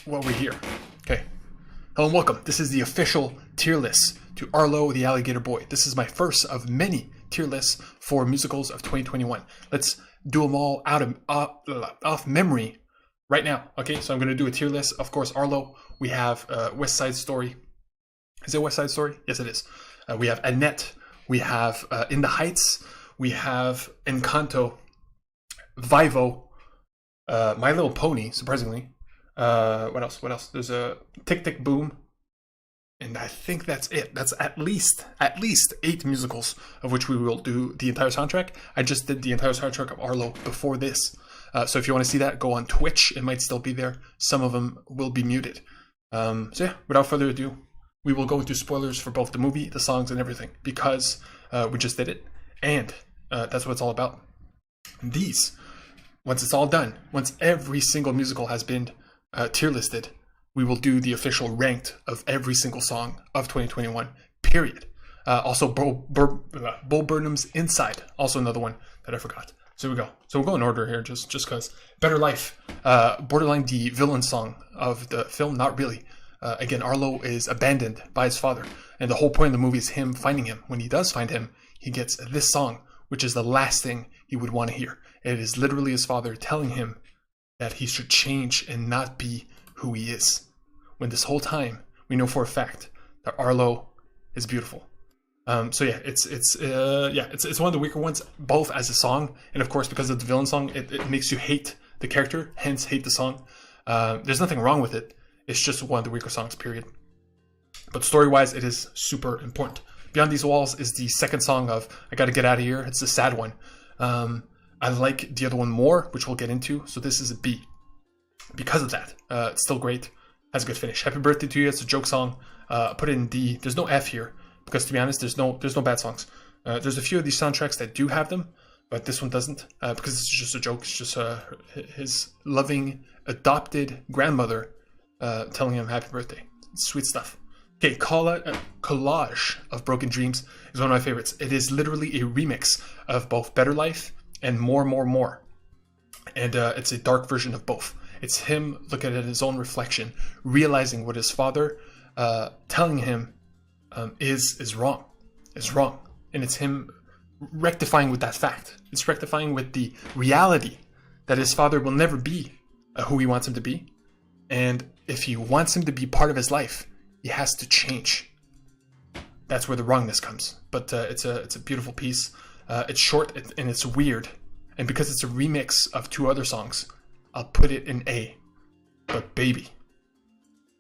while we're here. Okay. Hello and welcome. This is the official tier list to Arlo the Alligator Boy. This is my first of many tier lists for musicals of 2021. Let's do them all off memory right now. Okay, so I'm going to do a tier list. Of course, Arlo, we have West Side Story. Is it West Side Story? Yes, it is. We have Annette. We have In the Heights. We have Encanto. Vivo. My Little Pony, surprisingly. What else? There's a Tick Tick Boom. And I think that's it. That's at least 8 musicals, of which we will do the entire soundtrack. I just did the entire soundtrack of Arlo before this. So if you want to see that, go on Twitch. It might still be there. Some of them will be muted. So yeah, without further ado, we will go into spoilers for both the movie, the songs, and everything. Because we just did it. And that's what it's all about. Once it's all done, once every single musical has been tier listed, we will do the official ranked of every single song of 2021, period. Also, Bull Burnham's Inside, also another one that I forgot. So we go. So we'll go in order here, just because. Better Life, borderline the villain song of the film, not really. Again, Arlo is abandoned by his father, and the whole point of the movie is him finding him. When he does find him, he gets this song, which is the last thing he would want to hear. It is literally his father telling him that he should change and not be who he is. When this whole time we know for a fact that Arlo is beautiful. So yeah, it's one of the weaker ones, both as a song and of course because of the villain song, it makes you hate the character, hence hate the song. There's nothing wrong with it. It's just one of the weaker songs, period. But story-wise, it is super important. Beyond These Walls is the second song of I Gotta Get Out of Here. It's the sad one. I like the other one more, which we'll get into. So this is a B. Because of that, it's still great. Has a good finish. Happy Birthday to You. It's a joke song. Put it in D. There's no F here because to be honest, there's no bad songs. There's a few of these soundtracks that do have them, but this one doesn't because it's just a joke. It's just his loving adopted grandmother telling him happy birthday. It's sweet stuff. Okay, Collage of Broken Dreams is one of my favorites. It is literally a remix of both Better Life and More. And it's a dark version of both. It's him looking at his own reflection, realizing what his father telling him is wrong. It's wrong. And it's him rectifying with that fact. It's rectifying with the reality that his father will never be who he wants him to be. And if he wants him to be part of his life, he has to change. That's where the wrongness comes. But it's a beautiful piece. It's short and it's weird. And because it's a remix of 2 other songs, I'll put it in A. But baby,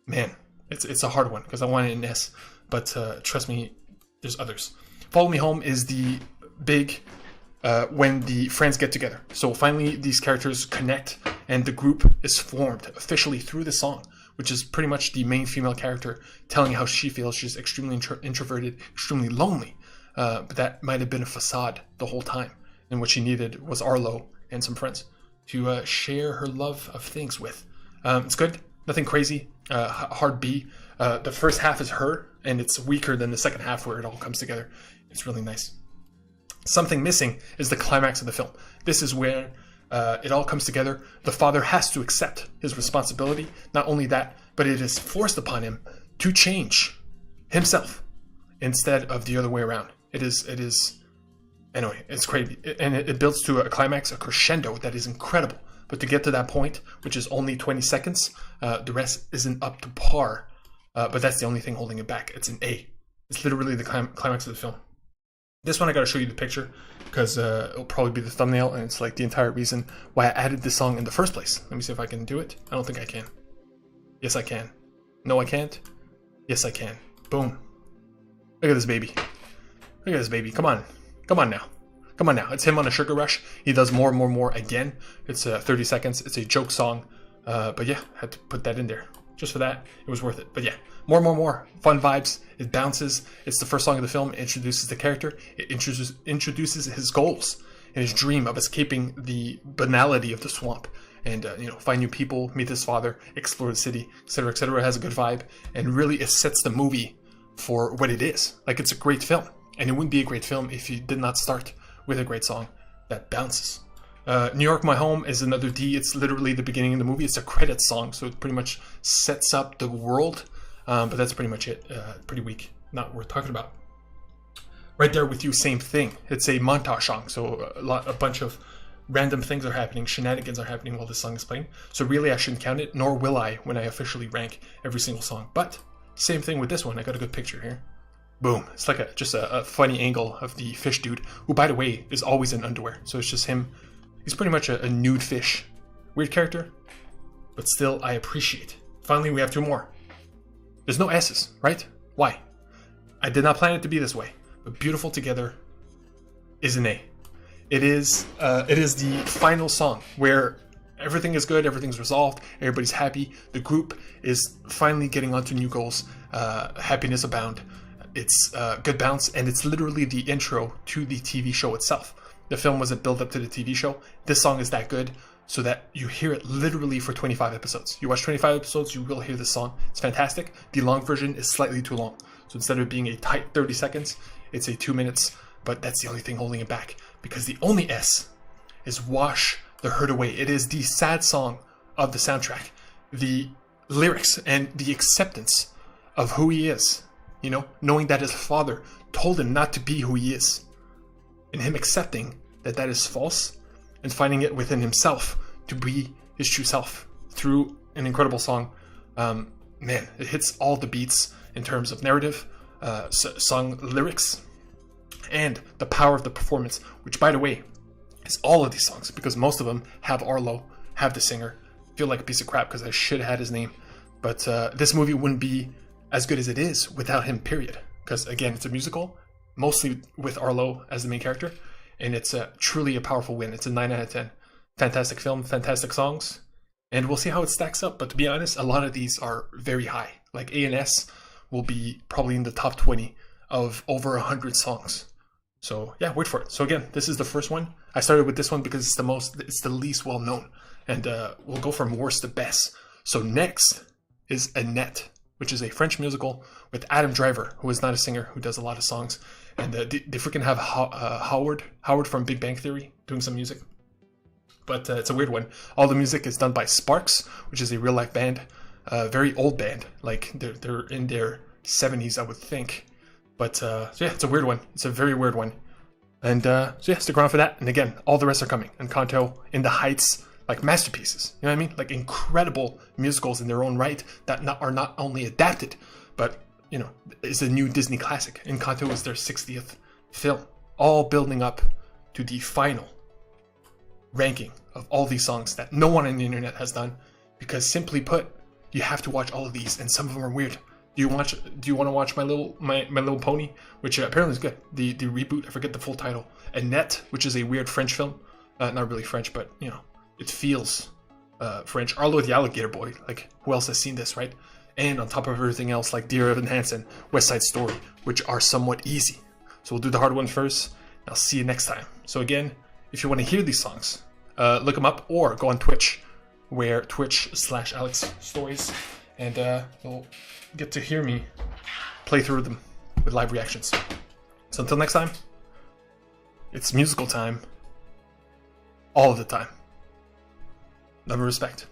man, it's a hard one because I want it in S. But trust me, there's others. Follow Me Home is the big when the friends get together. So finally these characters connect and the group is formed officially through the song, which is pretty much the main female character telling how she feels. She's extremely introverted, extremely lonely. But that might have been a facade the whole time. And what she needed was Arlo and some friends to share her love of things with. It's good. Nothing crazy. Hard B. The first half is her, and it's weaker than the second half where it all comes together. It's really nice. Something missing is the climax of the film. This is where it all comes together. The father has to accept his responsibility. Not only that, but it is forced upon him to change himself instead of the other way around. It is anyway, it's crazy. And it builds to a climax, a crescendo that is incredible. But to get to that point, which is only 20 seconds, the rest isn't up to par. But that's the only thing holding it back. It's an A. It's literally the climax of the film. This one I gotta show you the picture because it'll probably be the thumbnail and it's like the entire reason why I added this song in the first place. Let me see if I can do it. I don't think I can. Yes, I can. No, I can't. Yes, I can. Boom. Look at this baby. Look at this baby. Come on. Come on now. Come on now. It's him on a sugar rush. He does more again. It's 30 seconds. It's a joke song. But yeah, had to put that in there. Just for that, it was worth it. But yeah, more. Fun vibes. It bounces. It's the first song of the film. It introduces the character. It introduces his goals and his dream of escaping the banality of the swamp. And, find new people, meet his father, explore the city, etc., etc. It has a good vibe. And really, it sets the movie for what it is. Like, it's a great film. And it wouldn't be a great film if you did not start with a great song that bounces. New York, My Home is another D. It's literally the beginning of the movie. It's a credits song, so it pretty much sets up the world. But that's pretty much it. Pretty weak. Not worth talking about. Right There With You, same thing. It's a montage song, so a bunch of random things are happening, shenanigans are happening while this song is playing. So really, I shouldn't count it, nor will I when I officially rank every single song. But same thing with this one. I got a good picture here. Boom. It's like just a funny angle of the fish dude, who, by the way, is always in underwear. So it's just him. He's pretty much a nude fish. Weird character, but still, I appreciate. Finally, we have 2 more. There's no S's, right? Why? I did not plan it to be this way, but Beautiful Together is an A. It is the final song where everything is good, everything's resolved, everybody's happy. The group is finally getting onto new goals. Happiness abound. It's good bounce, and it's literally the intro to the TV show itself. The film was a build up to the TV show. This song is that good so that you hear it literally for 25 episodes. You watch 25 episodes, you will hear this song. It's fantastic. The long version is slightly too long. So instead of being a tight 30 seconds, it's a 2 minutes, but that's the only thing holding it back. Because the only S is Wash the Hurt Away. It is the sad song of the soundtrack. The lyrics and the acceptance of who he is. You know, knowing that his father told him not to be who he is. And him accepting that that is false and finding it within himself to be his true self through an incredible song. Man, it hits all the beats in terms of narrative, song lyrics, and the power of the performance, which, by the way, is all of these songs, because most of them have Arlo, have the singer. I feel like a piece of crap because I should have had his name. But this movie wouldn't be as good as it is without him, period. Because, again, it's a musical, mostly with Arlo as the main character, and it's truly a powerful win. It's a 9 out of 10. Fantastic film, fantastic songs, and we'll see how it stacks up. But to be honest, a lot of these are very high. Like A and S will be probably in the top 20 of over 100 songs. So yeah, wait for it. So again, this is the first one. I started with this one because it's the least well known, and we'll go from worst to best. So next is Annette, which is a French musical with Adam Driver, who is not a singer, who does a lot of songs. And they freaking have Howard from Big Bang Theory doing some music. But it's a weird one. All the music is done by Sparks, which is a real life band. Very old band. Like they're in their 70s, I would think. But so yeah, it's a weird one. It's a very weird one. And so yeah, stick around for that. And again, all the rest are coming. Encanto, In the Heights, like masterpieces. You know what I mean? Like incredible musicals in their own right that are not only adapted, but you know, is a new Disney classic. Encanto is their 60th film. All building up to the final ranking of all these songs that no one on the internet has done. Because simply put, you have to watch all of these, and some of them are weird. Do you want to watch My Little Pony, which apparently is good. The reboot, I forget the full title. Annette, which is a weird French film. Not really French, but you know, it feels French. Arlo the Alligator Boy. Like, who else has seen this, right? And on top of everything else, like Dear Evan Hansen, West Side Story, which are somewhat easy. So we'll do the hard one first. And I'll see you next time. So again, if you want to hear these songs, look them up or go on Twitch, where Twitch/Alex Stories, and you'll get to hear me play through them with live reactions. So until next time, it's musical time all of the time. Love and respect.